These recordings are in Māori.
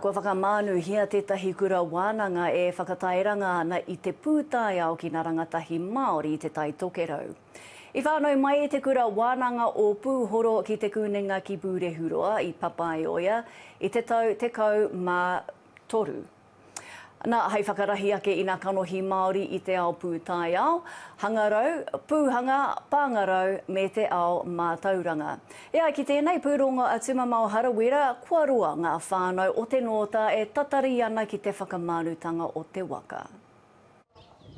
Ko whakamānu hia tētahi kura wānanga e whakatairanga ana I te pūtai ao ki ngā rangatahi Māori I te tai tokerau. I whānau mai e te kura wānanga o Pūhoro ki te kūninga ki Pūrehuroa I Papaioia I te tau te kau mā toru. Nā hei whakarahi ake I ngā kanohi Māori I te ao pūtai ao, hangarau, pūhanga, pāngarau me te ao mātauranga. Ea ki tēnei pūronga a Tumamau Harawira, kua rua ngā whānau o te nota e tatari ana ki te whakamānutanga o te waka.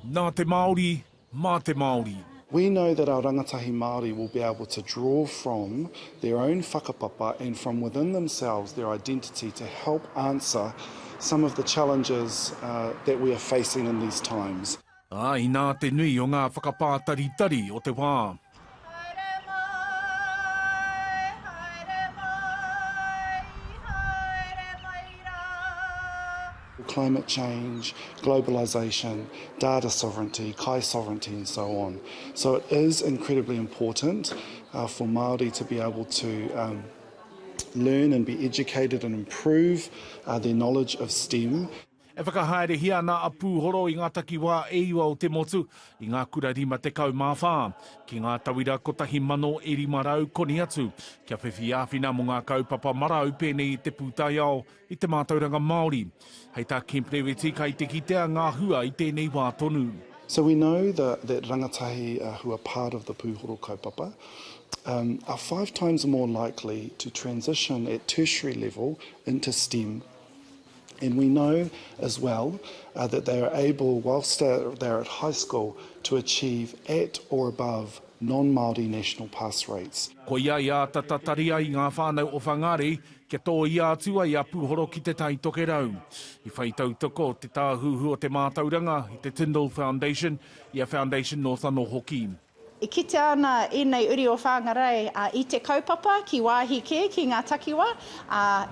Nā te Māori, mā te Māori. We know that our rangatahi Māori will be able to draw from their own whakapapa and from within themselves, their identity, to help answer some of the challenges that we are facing in these times. I nā te nui o ngā whakapātari-tari o te wā. Climate change, globalisation, data sovereignty, kai sovereignty and so on. So it is incredibly important for Māori to be able to learn and be educated and improve their knowledge of STEM. E whakahaere hia nā a Pūhoro I ngā takiwā e iwa o te motu I ngā kura rima te kau mawhā. Ki ngā tawira kotahi mano e rima rau koni atu. Kia whiwhi āwhina mo ngā kaupapa marau pēnei I te pūtai ao I te mātauranga Māori. Hei tā kempreweti kai te kitea ngā hua I tēnei wā tonu. So we know that rangatahi who are part of the Pūhoro kaupapa are 5 times more likely to transition at tertiary level into STEM. And we know as well that they are able, whilst they're at high school, to achieve at or above non-Māori national pass rates. Ko ia tatataria I ngā whānau o whangare, kia tō ia atua I a Pūhoro ki te tai tokerau. I whaitautoko te tāhuhu o te mātauranga I te Tyndall Foundation, I a Foundation Northland o hoki. I kite ana I nei uri o whangarei I te kaupapa ki wāhi ke ki ngā takiwa,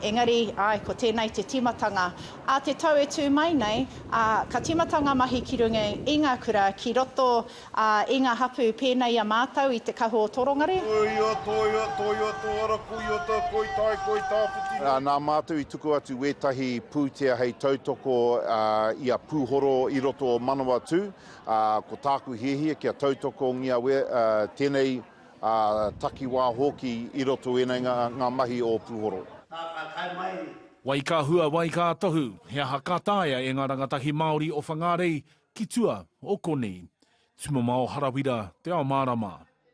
engari ko tēnei te timatanga. A te tau e tū mai nei, ka timatanga mahi ki runga I ngā kura ki roto I ngā hapu pēnei a mātau I te kaho o torongare. Nā mātou I tuku atu wētahi pūtea hei tautoko I a Pūhoro I roto o Manawatu, ko tāku hehia kia tautoko ngia tēnei takiwā hoki I roto e ngā mahi o Pūhoro. Wai ka hua, wai ka tohu, hea hakataia e ngā rangatahi Māori o whangarei ki tua o konei. Tumamau Harawira, te ao Mārama.